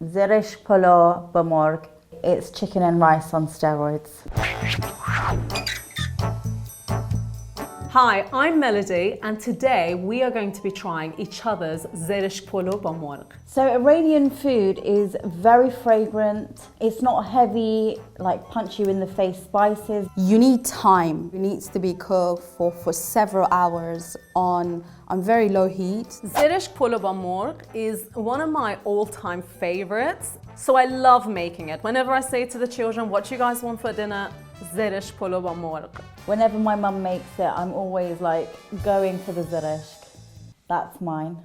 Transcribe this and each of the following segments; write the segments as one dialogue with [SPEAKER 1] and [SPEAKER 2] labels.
[SPEAKER 1] Zereshk Polo Morgh. It's chicken and rice on steroids.
[SPEAKER 2] Hi, I'm Melody, and today we are going to be trying each other's Zereshk Polo Morgh.
[SPEAKER 1] So Iranian food is very fragrant. It's not heavy, like punch you in the face spices.
[SPEAKER 3] You need time. It needs to be cooked for several hours on very low heat.
[SPEAKER 2] Zereshk Polo Morgh is one of my all-time favorites, so I love making it. Whenever I say to the children, what do you guys want for dinner? Zereshk Polo Morgh.
[SPEAKER 1] Whenever my mum makes it, I'm always like going for the Zereshk. That's mine.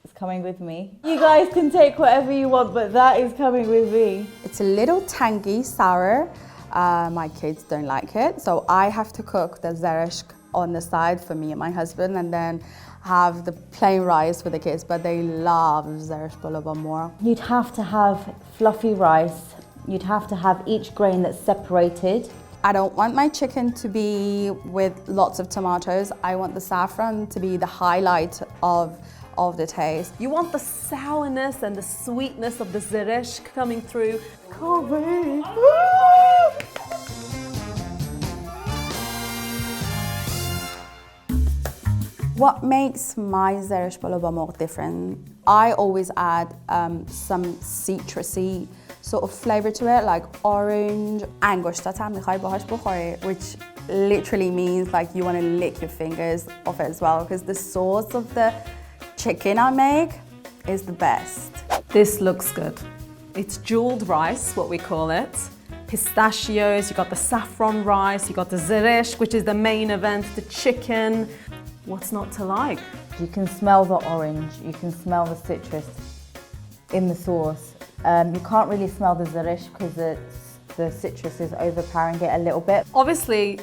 [SPEAKER 1] It's coming with me. You guys can take whatever you want, but that is coming with me.
[SPEAKER 3] It's a little tangy, sour. My kids don't like it, so I have to cook the Zereshk on the side for me and my husband, and then have the plain rice for the kids, but they love Zereshk Polo Morgh.
[SPEAKER 1] You'd have to have fluffy rice. You'd have to have each grain that's separated.
[SPEAKER 3] I don't want my chicken to be with lots of tomatoes. I want the saffron to be the highlight of the taste.
[SPEAKER 2] You want the sourness and the sweetness of the Zereshk coming through. Can't wait.
[SPEAKER 3] What makes my Zereshk Polo Morgh different? I always add some citrusy sort of flavor to it, like orange. انگشتاتم میخوای باهاش بخوری, which literally means like you want to lick your fingers off it as well, because the sauce of the chicken I make is the best.
[SPEAKER 2] This looks good. It's jeweled rice, what we call it. Pistachios, you got the saffron rice, you got the Zereshk, which is the main event, the chicken. What's not to like?
[SPEAKER 1] You can smell the orange, you can smell the citrus in the sauce. You can't really smell the Zereshk because the citrus is overpowering it a little bit.
[SPEAKER 2] Obviously,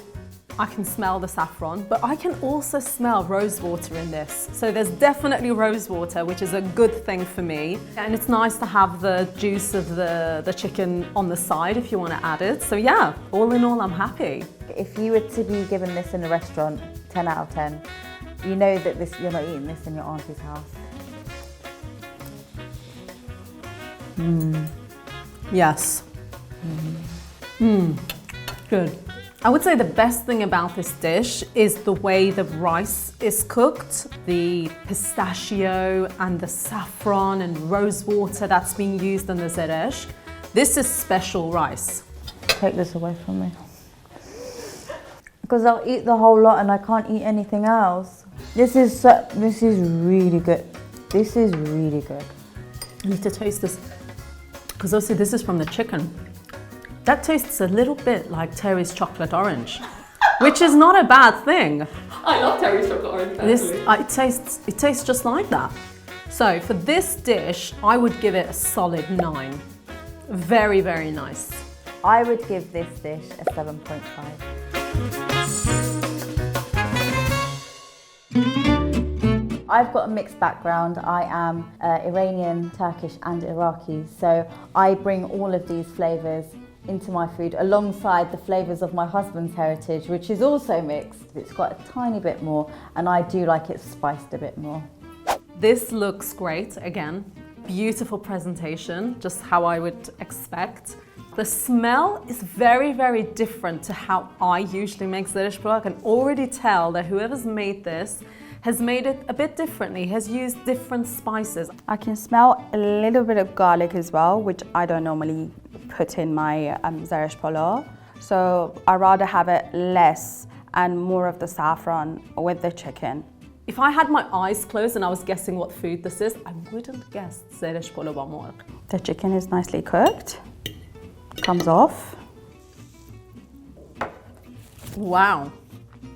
[SPEAKER 2] I can smell the saffron, but I can also smell rose water in this. So there's definitely rose water, which is a good thing for me. And it's nice to have the juice of the chicken on the side if you want to add it. So yeah, all in all, I'm happy.
[SPEAKER 1] If you were to be given this in a restaurant, 10 out of 10, you know that you're not eating this in your auntie's house.
[SPEAKER 2] Yes. Good. I would say the best thing about this dish is the way the rice is cooked. The pistachio and the saffron and rose water that's being used in the Zereshk. This is special rice.
[SPEAKER 1] Take this away from me. Because I'll eat the whole lot and I can't eat anything else. This is really good. This is really good.
[SPEAKER 2] You need to taste this, because also this is from the chicken. That tastes a little bit like Terry's chocolate orange, which is not a bad thing.
[SPEAKER 4] I love Terry's chocolate orange.
[SPEAKER 2] It tastes just like that. So for this dish, I would give it a solid 9. Very, very nice.
[SPEAKER 1] I would give this dish a 7.5. I've got a mixed background. I am Iranian, Turkish and Iraqi, so I bring all of these flavours into my food alongside the flavours of my husband's heritage, which is also mixed. It's got a tiny bit more, and I do like it spiced a bit more.
[SPEAKER 2] This looks great, again. Beautiful presentation, just how I would expect. The smell is very, very different to how I usually make Zereshk Polo. I can already tell that whoever's made this has made it a bit differently, has used different spices.
[SPEAKER 3] I can smell a little bit of garlic as well, which I don't normally put in my Zereshk Polo. So I'd rather have it less and more of the saffron with the chicken.
[SPEAKER 2] If I had my eyes closed and I was guessing what food this is, I wouldn't guess Zereshk Polo Morgh.
[SPEAKER 3] The chicken is nicely cooked, comes off.
[SPEAKER 2] Wow,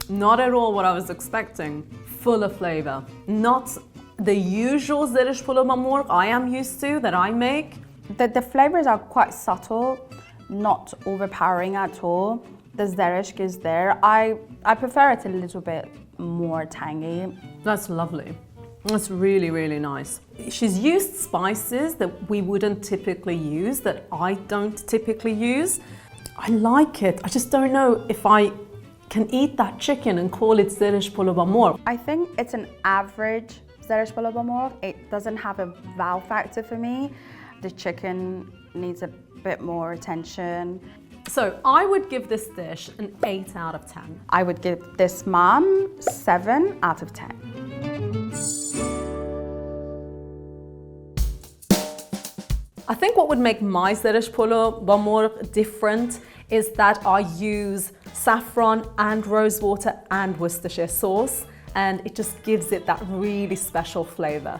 [SPEAKER 2] not at all what I was expecting. Full of flavor. Not the usual Zereshk Polo Morgh I am used to, that I make.
[SPEAKER 3] The flavors are quite subtle, not overpowering at all. The Zereshk is there. I prefer it a little bit more tangy.
[SPEAKER 2] That's lovely. That's really, really nice. She's used spices that we wouldn't typically use, that I don't typically use. I like it. I just don't know if I can eat that chicken and call it Zereshk Polo Morgh.
[SPEAKER 3] I think it's an average Zereshk Polo Morgh. It doesn't have a wow factor for me. The chicken needs a bit more attention.
[SPEAKER 2] So I would give this dish an 8 out of 10.
[SPEAKER 3] I would give this mum 7 out of 10.
[SPEAKER 2] I think what would make my Zereshk Polo more different is that I use saffron and rosewater and Worcestershire sauce, and it just gives it that really special flavour.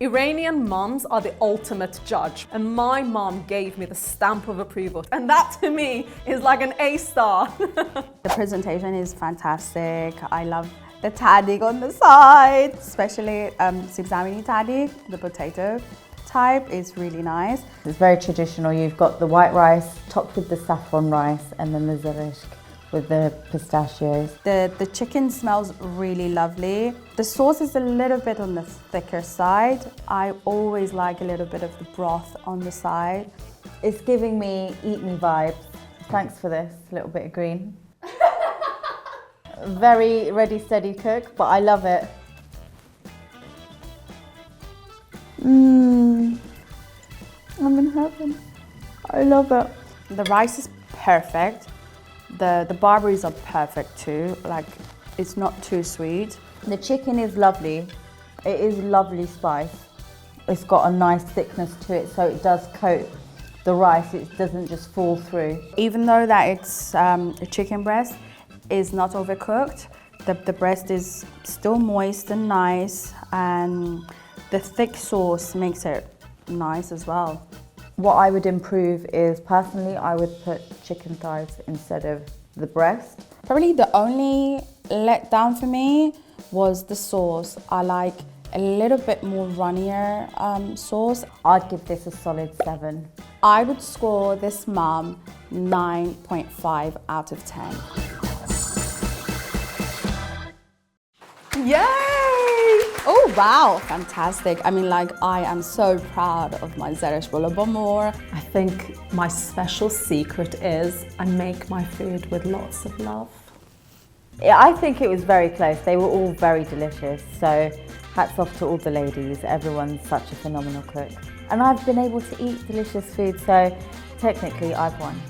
[SPEAKER 2] Iranian mums are the ultimate judge, and my mum gave me the stamp of approval, and that to me is like an A-star.
[SPEAKER 3] The presentation is fantastic. I love the tadig on the side, especially Sibzamini tadig, the potato type is really nice.
[SPEAKER 1] It's very traditional. You've got the white rice topped with the saffron rice and then the zereshk with the pistachios.
[SPEAKER 3] The chicken smells really lovely. The sauce is a little bit on the thicker side. I always like a little bit of the broth on the side.
[SPEAKER 1] It's giving me eat me vibes. Thanks for this little bit of green. Very ready, steady cook, but I love it. I'm in heaven. I love it.
[SPEAKER 3] The rice is perfect. The barberries are perfect too. Like, it's not too sweet.
[SPEAKER 1] The chicken is lovely. It is lovely spice. It's got a nice thickness to it, so it does coat the rice. It doesn't just fall through.
[SPEAKER 3] Even though that it's a chicken breast, is not overcooked. The breast is still moist and nice, and the thick sauce makes it nice as well.
[SPEAKER 1] What I would improve is, personally, I would put chicken thighs instead of the breast.
[SPEAKER 3] Probably the only letdown for me was the sauce. I like a little bit more runnier sauce.
[SPEAKER 1] I'd give this a solid 7.
[SPEAKER 3] I would score this mum 9.5 out of 10.
[SPEAKER 2] Yay!
[SPEAKER 3] Oh wow, fantastic. I mean, like, I am so proud of my Zereshk Polo ba Morgh.
[SPEAKER 2] I think my special secret is I make my food with lots of love.
[SPEAKER 1] Yeah, I think it was very close. They were all very delicious. So hats off to all the ladies. Everyone's such a phenomenal cook. And I've been able to eat delicious food, so technically I've won.